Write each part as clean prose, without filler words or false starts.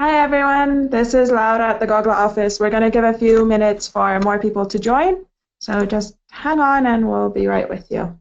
Hi everyone, this is Laura at the GOGLA office. We're going to give a few minutes for more people to join, so just hang on and we'll be right with you.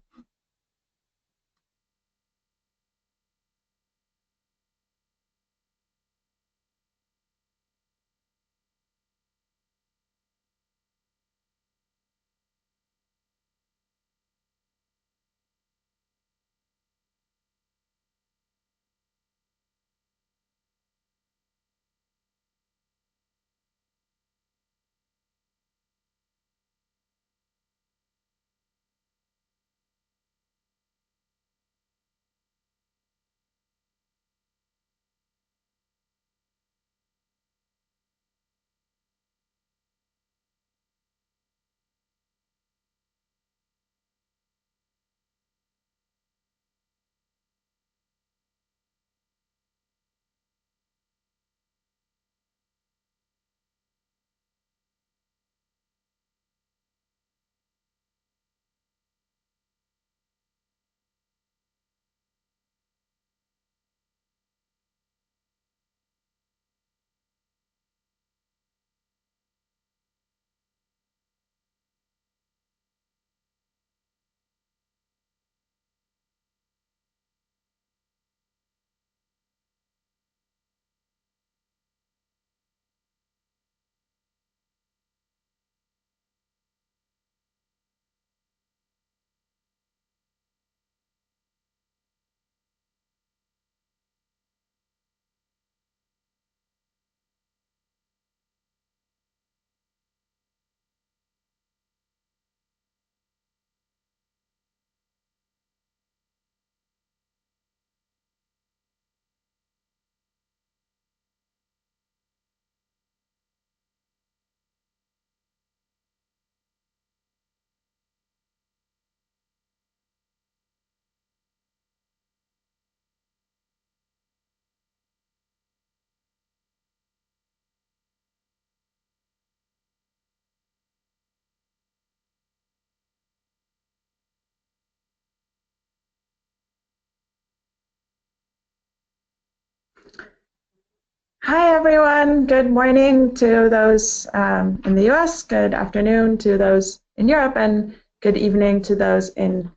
Hi everyone, good morning to those in the US, good afternoon to those in Europe, and good evening to those in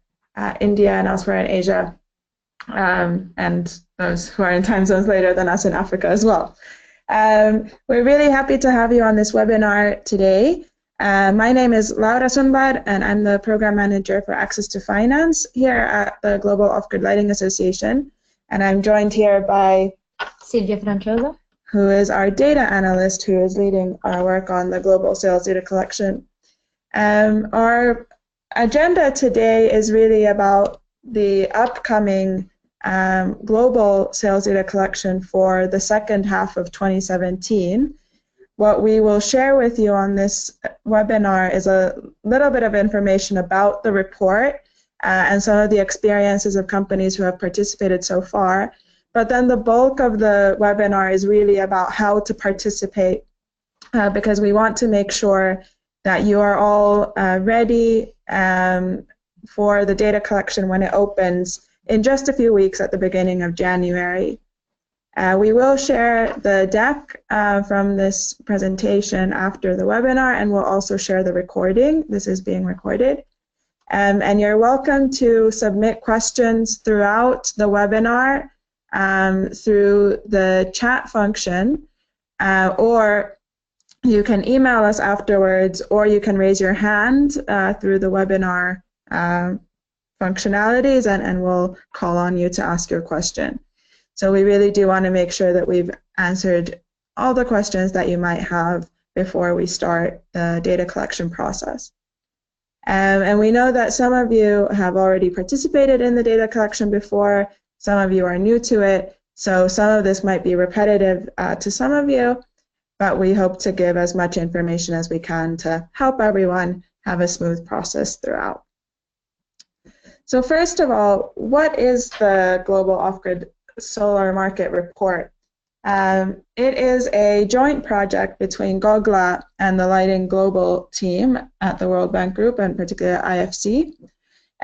India and elsewhere in Asia, and those who are in time zones later than us in Africa as well. We're really happy to have you on this webinar today. My name is Laura Sundblad, and I'm the Program Manager for Access to Finance here at the Global Off-Grid Lighting Association, and I'm joined here by Silvia Franciosa, who is our data analyst who is leading our work on the global sales data collection. Our agenda today is really about the upcoming global sales data collection for the second half of 2017. What we will share with you on this webinar is a little bit of information about the report and some of the experiences of companies who have participated so far. But then the bulk of the webinar is really about how to participate because we want to make sure that you are all ready for the data collection when it opens in just a few weeks at the beginning of January. We will share the deck from this presentation after the webinar, and we'll also share the recording. This is being recorded. And you're welcome to submit questions throughout the webinar through the chat function, or you can email us afterwards, or you can raise your hand through the webinar functionalities, and we'll call on you to ask your question. So we really do want to make sure that we've answered all the questions that you might have before we start the data collection process. And we know that some of you have already participated in the data collection before. Some of you are new to it, so some of this might be repetitive to some of you, but we hope to give as much information as we can to help everyone have a smooth process throughout. So first of all, what is the Global Off-Grid Solar Market Report? It is a joint project between GOGLA and the Lighting Global team at the World Bank Group, and particularly IFC.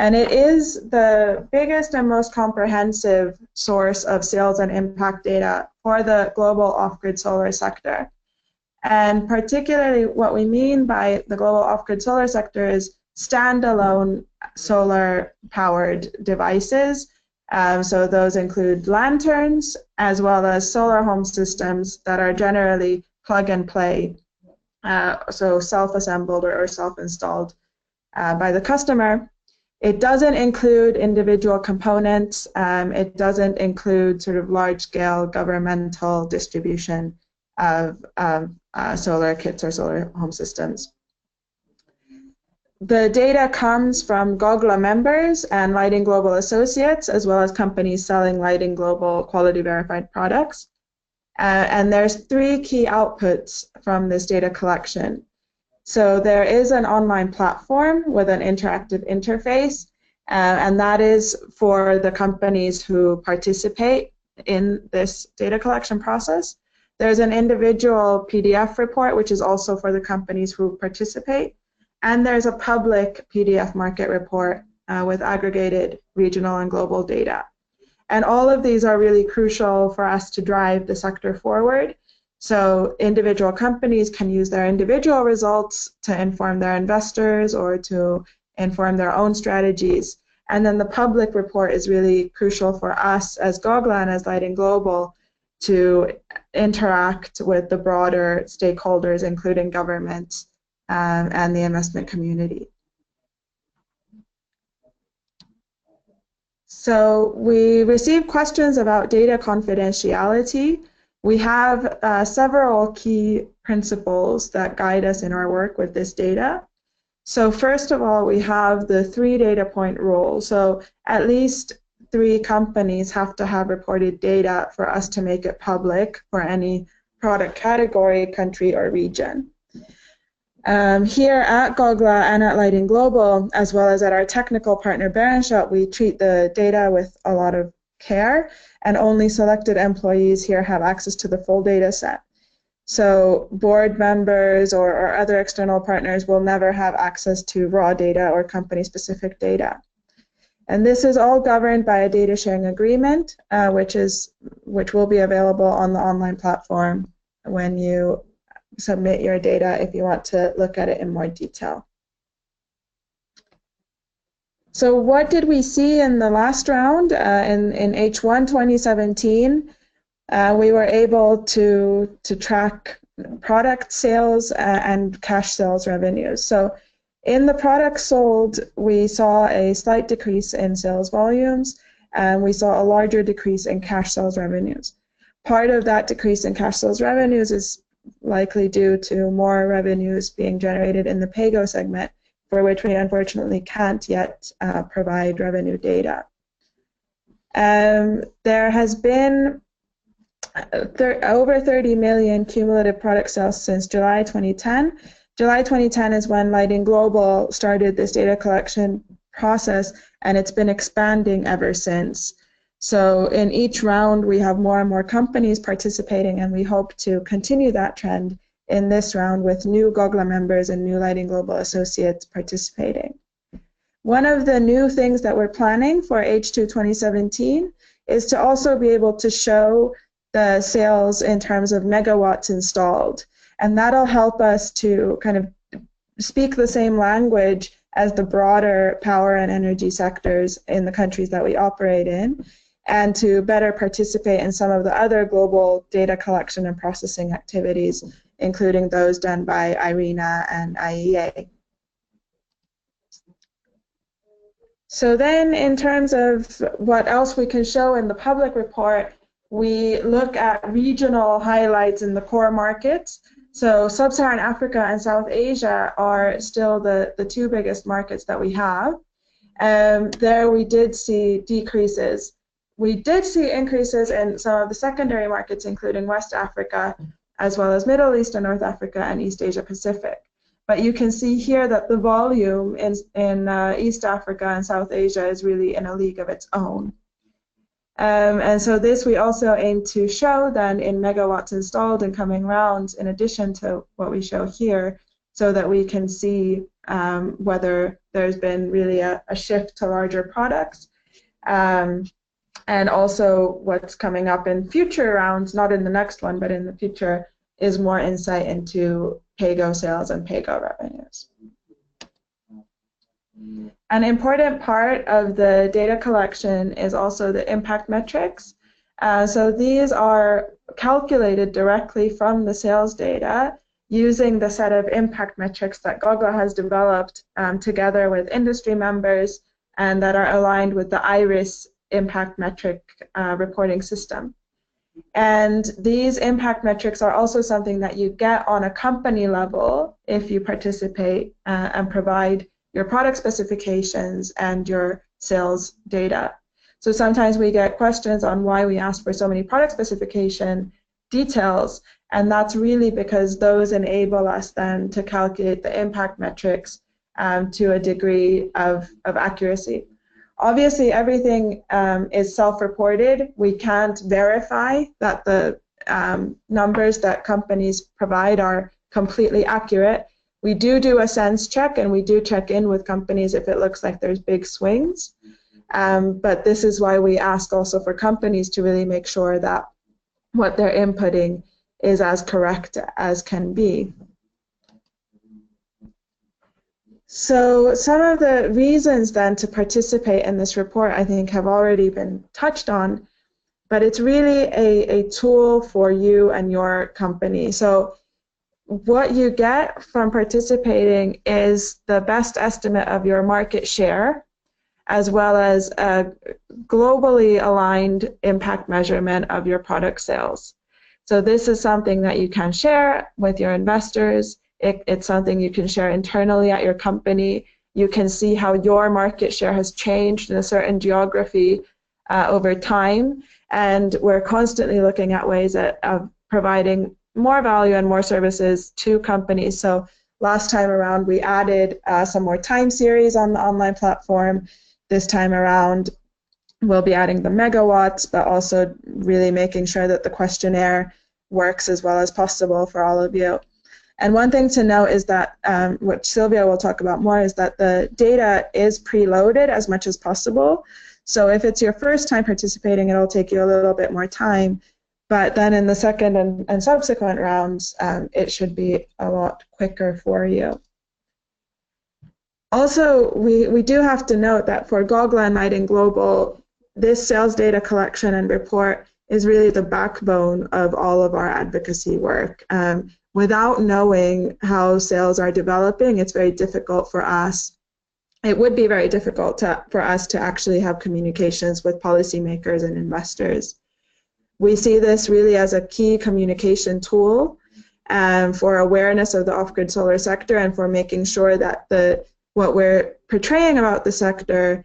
And it is the biggest and most comprehensive source of sales and impact data for the global off-grid solar sector. And particularly what we mean by the global off-grid solar sector is standalone solar-powered devices. So those include lanterns as well as solar home systems that are generally plug and play, so self-assembled or self-installed by the customer. It doesn't include individual components. It doesn't include sort of large-scale governmental distribution of solar kits or solar home systems. The data comes from GOGLA members and Lighting Global associates, as well as companies selling Lighting Global quality verified products. And there's three key outputs from this data collection. So there is an online platform with an interactive interface, and that is for the companies who participate in this data collection process. There's an individual PDF report, which is also for the companies who participate. And there's a public PDF market report with aggregated regional and global data. And all of these are really crucial for us to drive the sector forward. So individual companies can use their individual results to inform their investors or to inform their own strategies. And then the public report is really crucial for us as GOGLA and as Lighting Global to interact with the broader stakeholders, including governments and the investment community. So we received questions about data confidentiality. We have several key principles that guide us in our work with this data. So first of all, we have the 3 data point rule. So at least 3 companies have to have reported data for us to make it public for any product category, country, or region. Here at GOGLA and at Lighting Global, as well as at our technical partner Berenschot, we treat the data with a lot of care, and only selected employees here have access to the full data set. So board members or other external partners will never have access to raw data or company-specific data. And this is all governed by a data sharing agreement, which will be available on the online platform when you submit your data if you want to look at it in more detail. So what did we see in the last round? In H1 2017, we were able to track product sales and cash sales revenues. So in the products sold, we saw a slight decrease in sales volumes, and we saw a larger decrease in cash sales revenues. Part of that decrease in cash sales revenues is likely due to more revenues being generated in the PAYGO segment, for which we unfortunately can't yet provide revenue data. There has been over 30 million cumulative product sales since July 2010. July 2010 is when Lighting Global started this data collection process, and it's been expanding ever since. So in each round, we have more and more companies participating, and we hope to continue that trend in this round with new GOGLA members and new Lighting Global associates participating. One of the new things that we're planning for H2 2017 is to also be able to show the sales in terms of megawatts installed. And that'll help us to kind of speak the same language as the broader power and energy sectors in the countries that we operate in, and to better participate in some of the other global data collection and processing activities, including those done by IRENA and IEA. So then in terms of what else we can show in the public report, we look at regional highlights in the core markets. So Sub-Saharan Africa and South Asia are still the 2 biggest markets that we have. There we did see decreases. We did see increases in some of the secondary markets, including West Africa, as well as Middle East and North Africa and East Asia Pacific. But you can see here that the volume in East Africa and South Asia is really in a league of its own. And so this we also aim to show then in megawatts installed in coming rounds, in addition to what we show here, so that we can see whether there's been really a shift to larger products, and also what's coming up in future rounds, not in the next one, but in the future, is more insight into PAYGO sales and PAYGO revenues. An important part of the data collection is also the impact metrics. So these are calculated directly from the sales data using the set of impact metrics that GOGLA has developed together with industry members and that are aligned with the IRIS impact metric reporting system. And these impact metrics are also something that you get on a company level if you participate and provide your product specifications and your sales data. So sometimes we get questions on why we ask for so many product specification details, and that's really because those enable us then to calculate the impact metrics to a degree of accuracy. Obviously, everything is self-reported. We can't verify that the numbers that companies provide are completely accurate. We do a sense check, and we do check in with companies if it looks like there's big swings. But this is why we ask also for companies to really make sure that what they're inputting is as correct as can be. So some of the reasons then to participate in this report, I think, have already been touched on, but it's really a tool for you and your company. So what you get from participating is the best estimate of your market share, as well as a globally aligned impact measurement of your product sales. So this is something that you can share with your investors. It's something you can share internally at your company. You can see how your market share has changed in a certain geography over time. And we're constantly looking at ways of providing more value and more services to companies. So last time around, we added some more time series on the online platform. This time around, we'll be adding the megawatts, but also really making sure that the questionnaire works as well as possible for all of you. And one thing to note is that, what Sylvia will talk about more, is that the data is preloaded as much as possible. So if it's your first time participating, it'll take you a little bit more time. But then in the second and subsequent rounds, it should be a lot quicker for you. Also, we do have to note that for GOGLA and Lighting Global, this sales data collection and report is really the backbone of all of our advocacy work. Without knowing how sales are developing, it's very difficult for us. It would be very difficult for us to actually have communications with policymakers and investors. We see this really as a key communication tool for awareness of the off-grid solar sector and for making sure that what we're portraying about the sector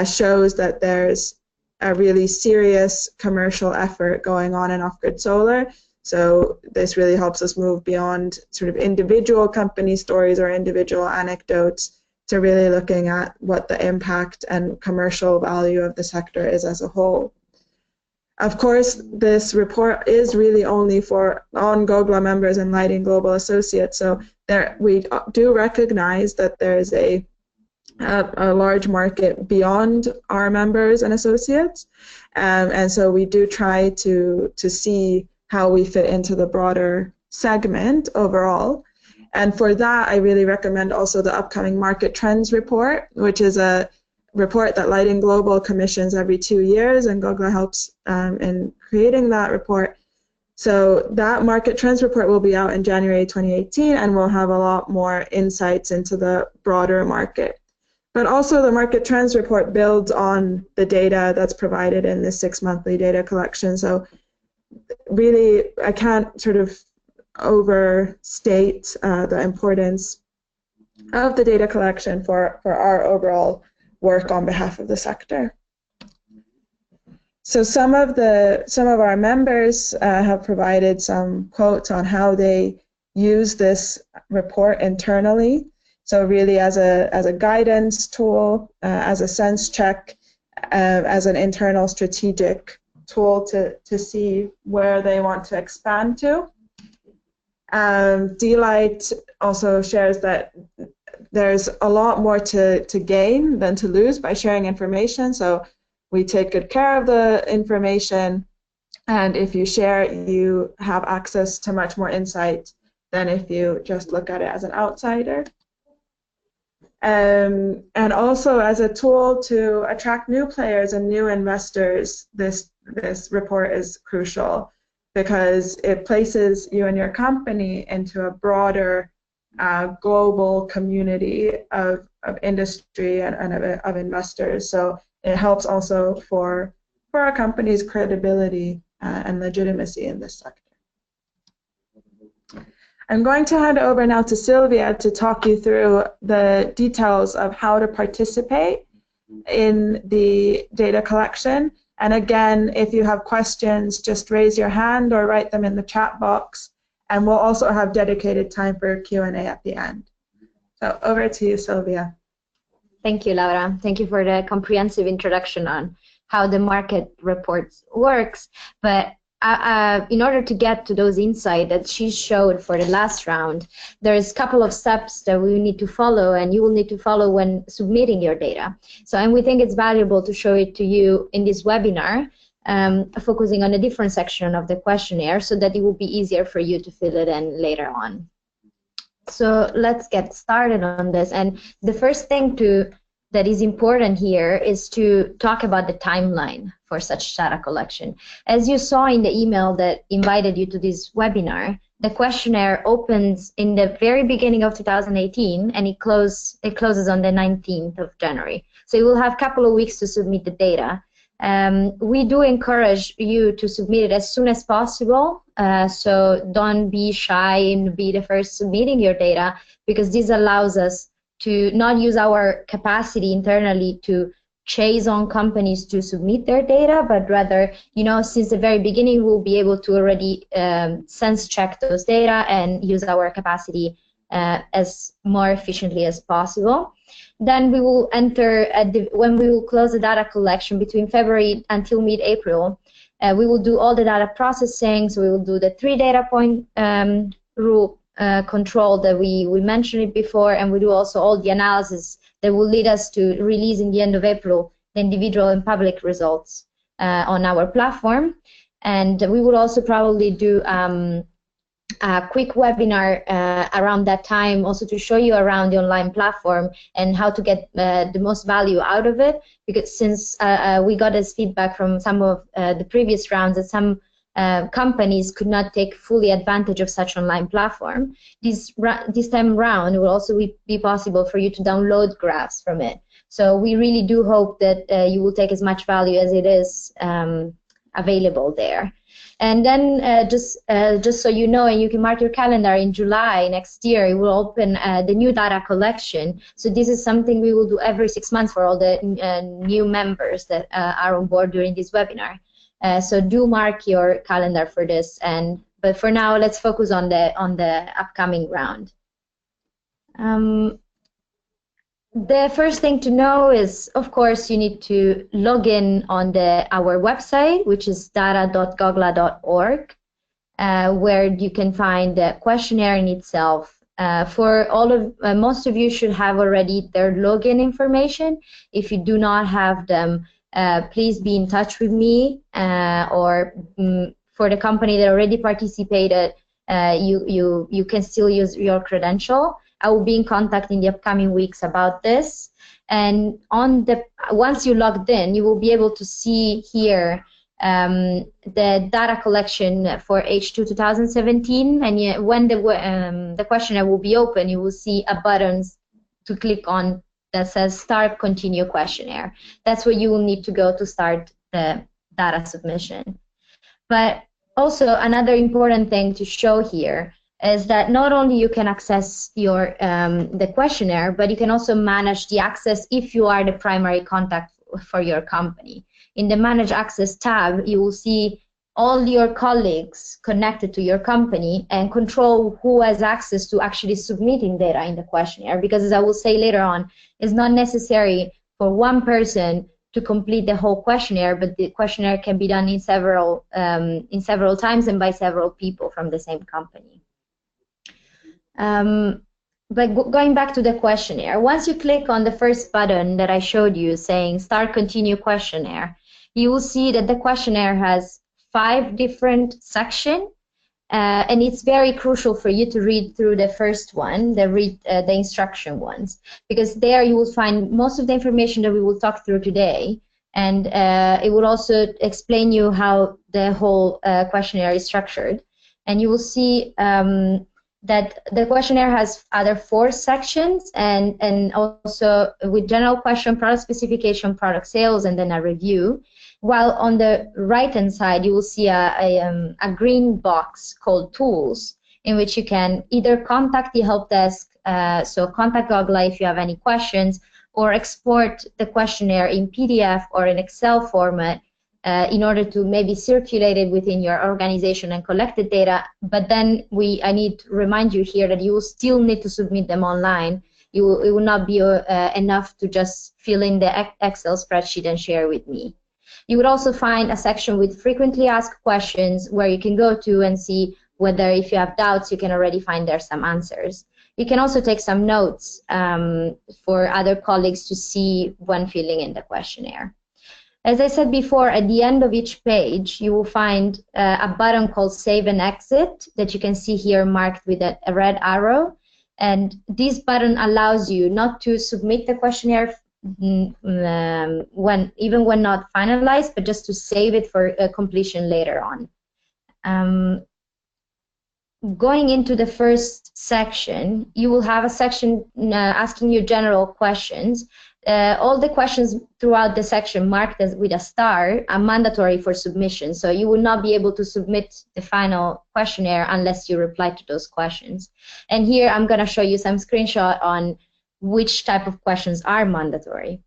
shows that there's a really serious commercial effort going on in off-grid solar. So this really helps us move beyond sort of individual company stories or individual anecdotes to really looking at what the impact and commercial value of the sector is as a whole. Of course, this report is really only for GOGLA members and Lighting Global associates, so we do recognize that there is a large market beyond our members and associates, and so we do try to see how we fit into the broader segment overall. And for that, I really recommend also the upcoming Market Trends report, which is a report that Lighting Global commissions every 2 years, and GOGLA helps in creating that report. So that Market Trends report will be out in January 2018, and we'll have a lot more insights into the broader market. But also the Market Trends report builds on the data that's provided in this 6-monthly data collection. So really, I can't sort of overstate the importance of the data collection for our overall work on behalf of the sector. So some of our members have provided some quotes on how they use this report internally. So really as a guidance tool, as a sense check, as an internal strategic tool to see where they want to expand to. Delight also shares that there's a lot more to gain than to lose by sharing information. So we take good care of the information, and if you share, you have access to much more insight than if you just look at it as an outsider. And also as a tool to attract new players and new investors, this report is crucial because it places you and your company into a broader global community of industry and of investors. So it helps also for our company's credibility and legitimacy in this sector. I'm going to hand over now to Sylvia to talk you through the details of how to participate in the data collection. And again, if you have questions, just raise your hand or write them in the chat box. And we'll also have dedicated time for Q&A at the end. So over to you, Sylvia. Thank you, Laura. Thank you for the comprehensive introduction on how the market reports works. But in order to get to those insights that she showed for the last round, there's a couple of steps that we need to follow and you will need to follow when submitting your data. So, and we think it's valuable to show it to you in this webinar, focusing on a different section of the questionnaire so that it will be easier for you to fill it in later on. So let's get started on this. And the first thing that is important here is to talk about the timeline for such data collection. As you saw in the email that invited you to this webinar, the questionnaire opens in the very beginning of 2018 and it closes on the 19th of January. So you will have a couple of weeks to submit the data. We do encourage you to submit it as soon as possible, so don't be shy and be the first submitting your data, because this allows us to not use our capacity internally to chase on companies to submit their data, but rather, since the very beginning, we'll be able to already sense check those data and use our capacity as more efficiently as possible. Then we will enter, when we will close the data collection between February until mid-April, we will do all the data processing. So we will do the 3 data point rule control that we mentioned it before, and we do also all the analysis that will lead us to release in the end of April the individual and public results on our platform. And we will also probably do a quick webinar around that time, also to show you around the online platform and how to get the most value out of it, because since we got this feedback from some of the previous rounds that some companies could not take fully advantage of such online platform, this time round it will also be possible for you to download graphs from it. So we really do hope that you will take as much value as it is available there. And then just so you know, and you can mark your calendar, in July next year, it will open the new data collection. So this is something we will do every 6 months for all the new members that are on board during this webinar. So do mark your calendar for this. But for now, let's focus on the upcoming round. The first thing to know is, of course, you need to log in on our website, which is data.gogla.org, where you can find the questionnaire in itself. For most of you should have already their login information. If you do not have them, please be in touch with me, or for the company that already participated, you can still use your credential. I will be in contact in the upcoming weeks about this. And once you logged in, you will be able to see here the data collection for H2 2017. And when the questionnaire will be open, you will see a button to click on that says Start Continue Questionnaire. That's where you will need to go to start the data submission. But also another important thing to show here is that not only you can access your the questionnaire, but you can also manage the access if you are the primary contact for your company. In the Manage Access tab, you will see all your colleagues connected to your company and control who has access to actually submitting data in the questionnaire, because as I will say later on, it's not necessary for one person to complete the whole questionnaire, but the questionnaire can be done in several times and by several people from the same company. But going back to the questionnaire, once you click on the first button that I showed you saying Start Continue Questionnaire, you will see that the questionnaire has 5 different sections. And it's very crucial for you to read through the first one, the instruction ones, because there you will find most of the information that we will talk through today, and it will also explain you how the whole questionnaire is structured. And you will see that the questionnaire has other 4 sections, and also with general question, product specification, product sales, and then a review. While on the right-hand side, you will see a green box called Tools, in which you can either contact the help desk, so contact GOGLA if you have any questions, or export the questionnaire in PDF or in Excel format in order to maybe circulate it within your organization and collect the data. But then I need to remind you here that you will still need to submit them online. It will not be enough to just fill in the Excel spreadsheet and share with me. You would also find a section with frequently asked questions where you can go to and see whether, if you have doubts, you can already find there some answers. You can also take some notes for other colleagues to see when filling in the questionnaire. As I said before, at the end of each page, you will find a button called Save and Exit that you can see here marked with a red arrow. And this button allows you not to submit the questionnaire even when not finalized, but just to save it for completion later on. Going into the first section, you will have a section asking you general questions. All the questions throughout the section marked as with a star are mandatory for submission, so you will not be able to submit the final questionnaire unless you reply to those questions. And here I'm going to show you some screenshot on which type of questions are mandatory.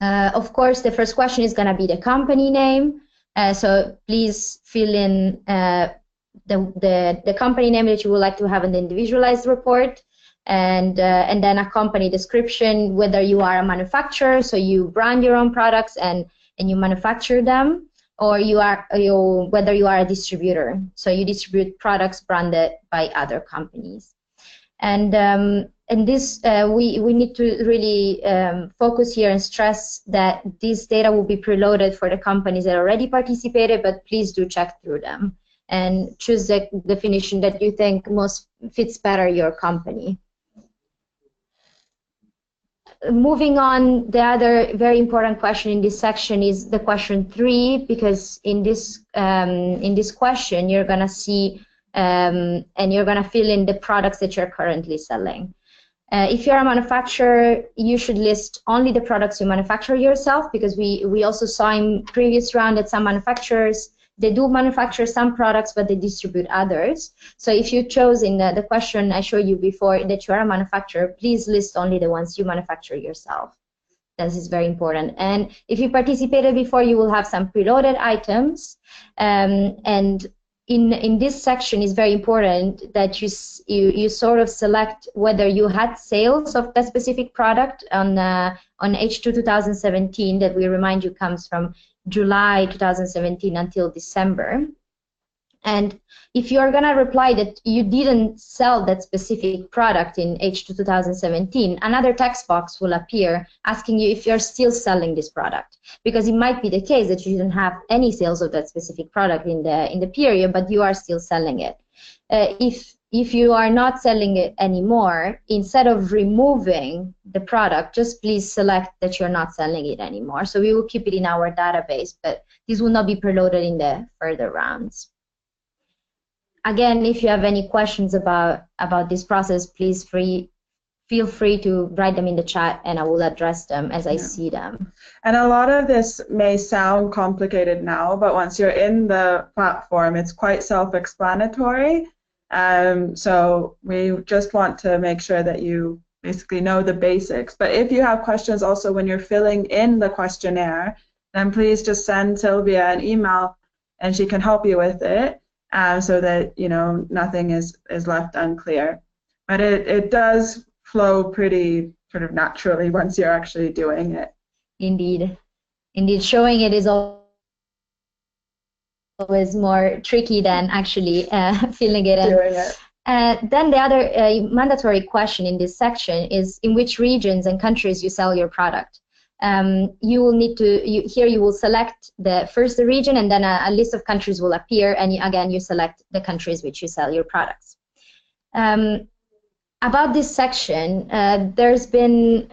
Of course, the first question is going to be the company name, so please fill in the company name that you would like to have in the individualized report, and then a company description, whether you are a manufacturer, so you brand your own products and you manufacture them, or whether you are a distributor, so you distribute products branded by other companies. And this, we need to really focus here and stress that this data will be preloaded for the companies that already participated, but please do check through them and choose the definition that you think most fits better your company. Moving on, the other very important question in this section is the question 3, because in this question you're gonna see and you're gonna fill in the products that you're currently selling. If you're a manufacturer, you should list only the products you manufacture yourself, because we also saw in previous round that some manufacturers, they do manufacture some products, but they distribute others. So if you chose in the question I showed you before that you are a manufacturer, please list only the ones you manufacture yourself. This is very important. And if you participated before, you will have some preloaded items. And in this section is very important that you sort of select whether you had sales of that specific product on H2 2017, that we remind you comes from July 2017 until December. And if you're going to reply that you didn't sell that specific product in H2 2017, another text box will appear asking you if you're still selling this product, because it might be the case that you didn't have any sales of that specific product in the period, but you are still selling it. If you are not selling it anymore, instead of removing the product, just please select that you're not selling it anymore. So we will keep it in our database, but this will not be preloaded in the further rounds. Again, if you have any questions about this process, please feel free to write them in the chat, and I will address them as I see them. And a lot of this may sound complicated now, but once you're in the platform, it's quite self-explanatory. So we just want to make sure that you basically know the basics. But if you have questions also when you're filling in the questionnaire, then please just send Sylvia an email and she can help you with it, so that nothing is left unclear. But it does flow pretty sort of naturally once you're actually doing it. Indeed. Showing it is always more tricky than actually filling it and Then the other mandatory question in this section is in which regions and countries you sell your product. You will need to, here you will select first the region, and then a list of countries will appear, and again you select the countries which you sell your products. About this section, there's been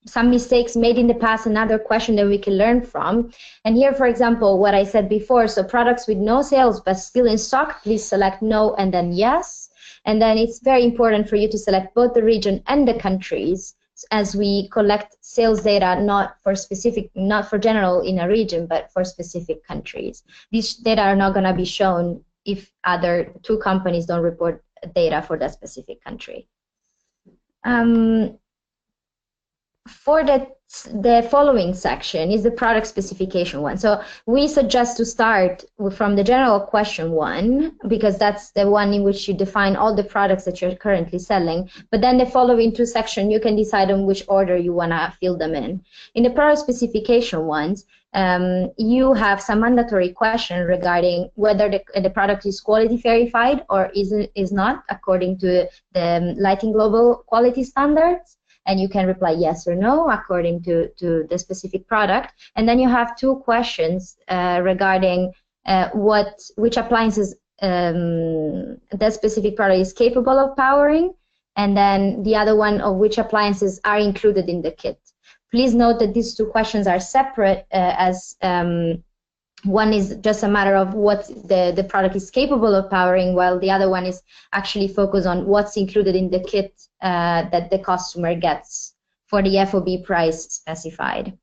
some mistakes made in the past, another question that we can learn from. And here, for example, what I said before, so products with no sales but still in stock, please select no and then yes. And then it's very important for you to select both the region and the countries, as we collect sales data not for general in a region, but for specific countries. These data are not going to be shown if other two companies don't report data for that specific country. For the following section is the product specification one. So we suggest to start from the general question one, because that's the one in which you define all the products that you're currently selling. But then the following two sections, you can decide on which order you want to fill them in. In the product specification ones, you have some mandatory question regarding whether the product is quality verified or is not according to the Lighting Global quality standards. And you can reply yes or no according to the specific product. And then you have two questions regarding which appliances that specific product is capable of powering, and then the other one of which appliances are included in the kit. Please note that these two questions are separate, as one is just a matter of what the product is capable of powering, while the other one is actually focused on what's included in the kit that the customer gets for the FOB price specified.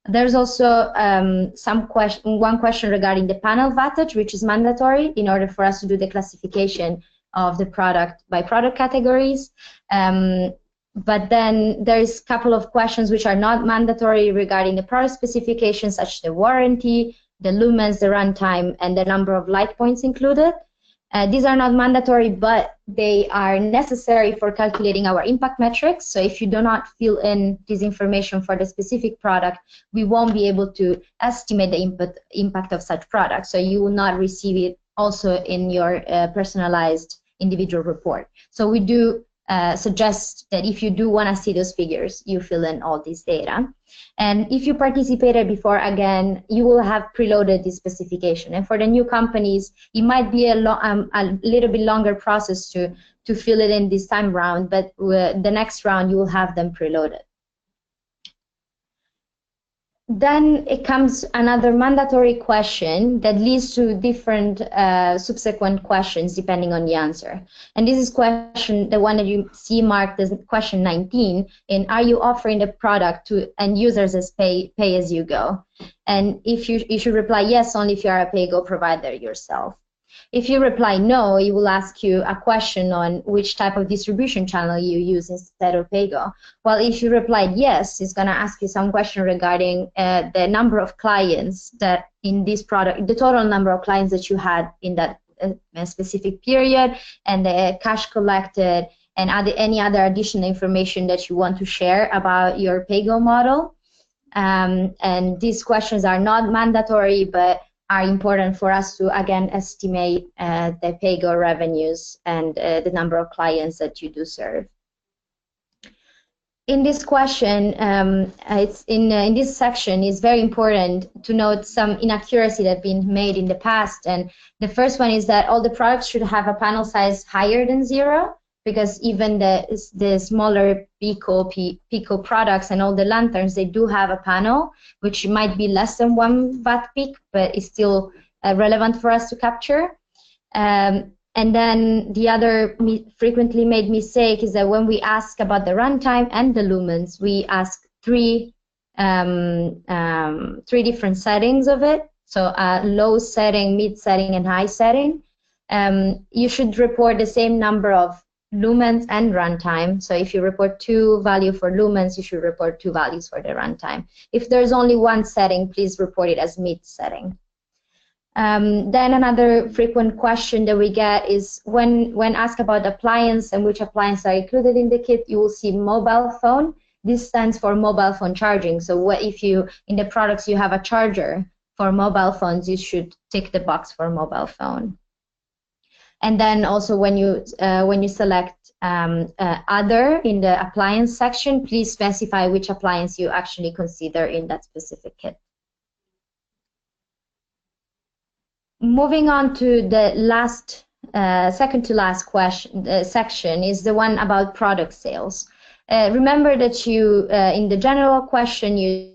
There's also one question regarding the panel wattage, which is mandatory in order for us to do the classification of the product by product categories. But then there's a couple of questions which are not mandatory regarding the product specifications, such as the warranty, the lumens, the runtime, and the number of light points included. These are not mandatory, but they are necessary for calculating our impact metrics. So if you do not fill in this information for the specific product, we won't be able to estimate the impact of such product. So you will not receive it also in your personalized individual report. So we do suggest that if you do want to see those figures, you fill in all this data. And if you participated before, again, you will have preloaded this specification. And for the new companies, it might be a little bit longer process to fill it in this time round, but the next round you will have them preloaded. Then it comes another mandatory question that leads to different subsequent questions depending on the answer. And this is question, the one that you see marked as question 19, in are you offering the product to end users as pay as you go? And if you should reply yes only if you are a pay-go provider yourself. If you reply no, it will ask you a question on which type of distribution channel you use instead of PayGo. Well, if you replied yes, it's going to ask you some question regarding the number of clients that in this product, the total number of clients that you had in that specific period, and the cash collected, and any other additional information that you want to share about your PayGo model. And these questions are not mandatory, but are important for us to, again, estimate the PayGo revenues and the number of clients that you do serve. In this question, it's in this section, it's very important to note some inaccuracy that have been made in the past. And the first one is that all the products should have a panel size higher than 0, because even the smaller Pico products and all the lanterns, they do have a panel, which might be less than 1 watt peak, but is still relevant for us to capture. And then the other frequently made mistake is that when we ask about the runtime and the lumens, we ask three different settings of it. So low setting, mid setting, and high setting. You should report the same number of lumens and runtime. So if you report 2 values for lumens, you should report 2 values for the runtime. If there's only one setting, please report it as mid setting. Then another frequent question that we get is when asked about appliance and which appliances are included in the kit, you will see mobile phone. This stands for mobile phone charging. So what if you, in the products, you have a charger for mobile phones, you should tick the box for mobile phone. And then also when you select other in the appliance section, please specify which appliance you actually consider in that specific kit. Moving on to the last, second to last question, section is the one about product sales. Remember that you, in the general question, you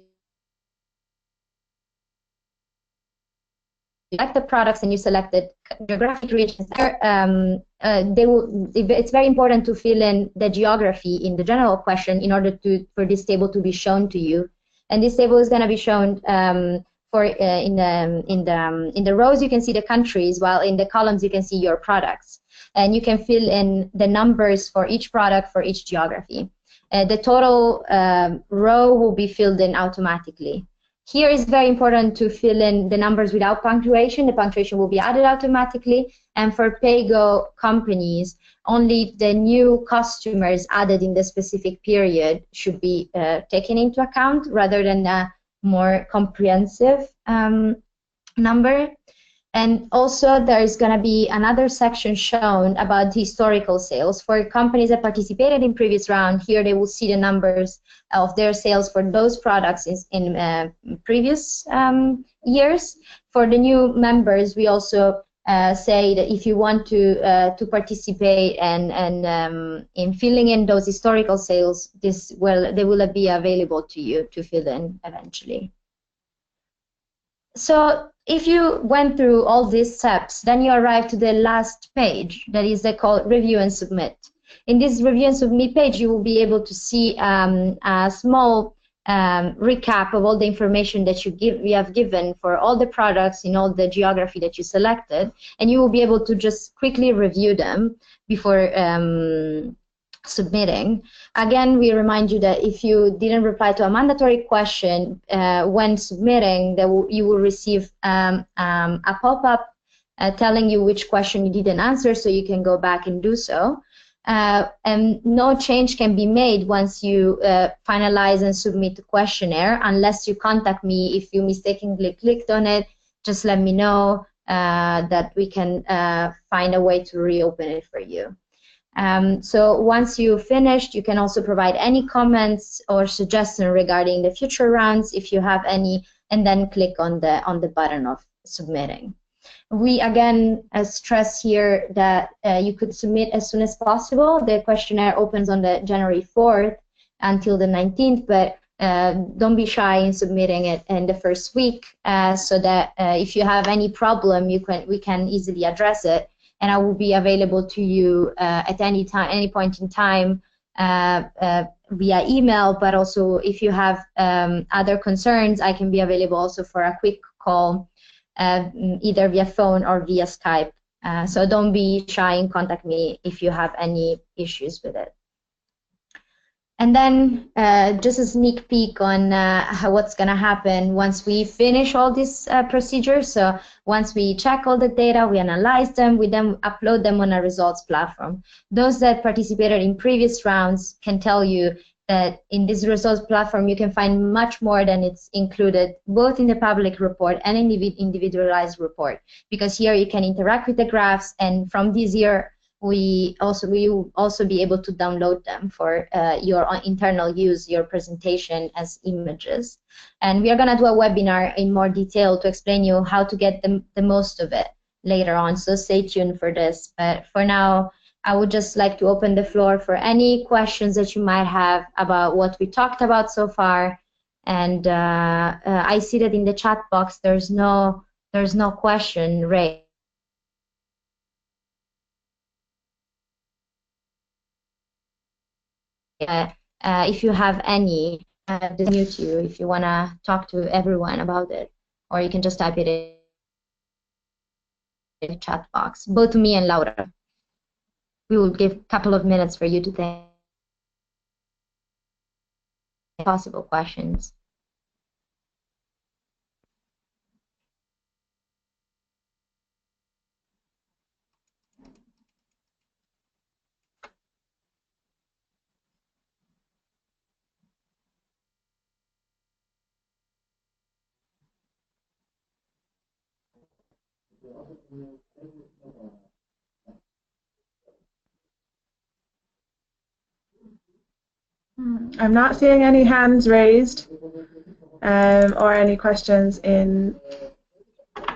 select the products and you select the geographic regions. It's very important to fill in the geography in the general question in order for this table to be shown to you. And this table is going to be shown in the rows you can see the countries, while in the columns you can see your products. And you can fill in the numbers for each product for each geography. The total row will be filled in automatically. Here is very important to fill in the numbers without punctuation. The punctuation will be added automatically. And for PayGo companies, only the new customers added in the specific period should be taken into account rather than a more comprehensive number. And also there's going to be another section shown about historical sales. For companies that participated in previous round, here they will see the numbers of their sales for those products in previous years. For the new members, we also say that if you want to participate and in filling in those historical sales, they will be available to you to fill in eventually. So if you went through all these steps, then you arrive to the last page, that is the called review and submit. In this review and submit page, you will be able to see a small recap of all the information that you have given for all the products in all the geography that you selected, and you will be able to just quickly review them before submitting. Again, we remind you that if you didn't reply to a mandatory question when submitting, you will receive a pop-up telling you which question you didn't answer, so you can go back and do so. And no change can be made once you finalize and submit the questionnaire, unless you contact me. If you mistakenly clicked on it, just let me know that we can find a way to reopen it for you. So once you've finished, you can also provide any comments or suggestions regarding the future rounds if you have any, and then click on the button of submitting. We again stress here that you could submit as soon as possible. The questionnaire opens on the January 4th until the 19th, but don't be shy in submitting it in the first week, so that if you have any problem, we can easily address it. And I will be available to you at any point in time via email. But also, if you have other concerns, I can be available also for a quick call, either via phone or via Skype. So don't be shy and contact me if you have any issues with it. And then just a sneak peek on what's going to happen once we finish all these procedures. So once we check all the data, we analyze them, we then upload them on a results platform. Those that participated in previous rounds can tell you that in this results platform, you can find much more than it's included, both in the public report and in the individualized report, because here you can interact with the graphs, and from this year, we will also be able to download them for your internal use, your presentation as images. And we are going to do a webinar in more detail to explain you how to get the most of it later on, so stay tuned for this. But for now, I would just like to open the floor for any questions that you might have about what we talked about so far. And I see that in the chat box there's no question raised. If you have any, just mute you if you want to talk to everyone about it, or you can just type it in the chat box, both to me and Laura. We will give a couple of minutes for you to think possible questions. I'm not seeing any hands raised or any questions in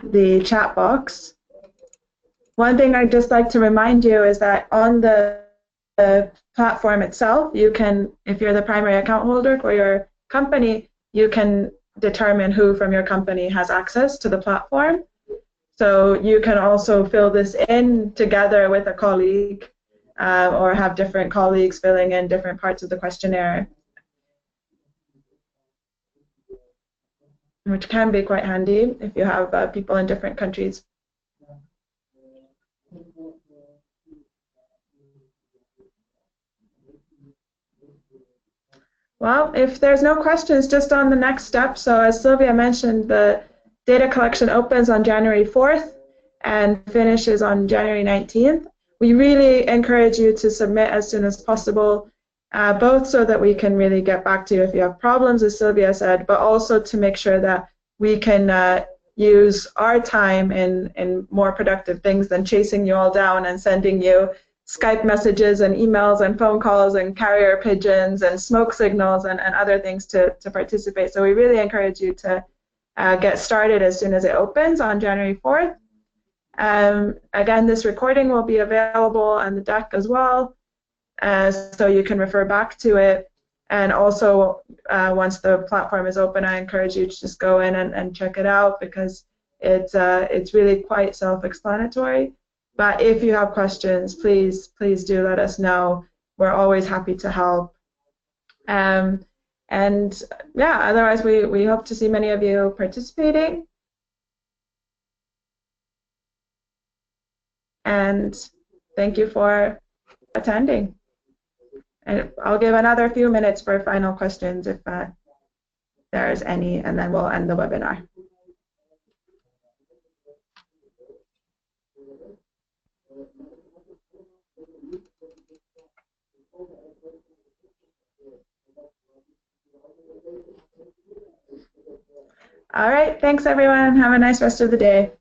the chat box. One thing I'd just like to remind you is that on the platform itself, you can, if you're the primary account holder for your company, you can determine who from your company has access to the platform. So you can also fill this in together with a colleague or have different colleagues filling in different parts of the questionnaire, which can be quite handy if you have people in different countries. Well, if there's no questions, just on the next step. So as Sylvia mentioned, the data collection opens on January 4th and finishes on January 19th. We really encourage you to submit as soon as possible, both so that we can really get back to you if you have problems, as Sylvia said, but also to make sure that we can use our time in more productive things than chasing you all down and sending you Skype messages and emails and phone calls and carrier pigeons and smoke signals and other things to participate. So we really encourage you to get started as soon as it opens on January 4th. Again, this recording will be available on the deck as well, so you can refer back to it. And also, once the platform is open, I encourage you to just go in and check it out, because it's really quite self-explanatory. But if you have questions, please do let us know. We're always happy to help. And yeah, otherwise we hope to see many of you participating. And thank you for attending. And I'll give another few minutes for final questions if there's any, and then we'll end the webinar. All right, thanks everyone. Have a nice rest of the day.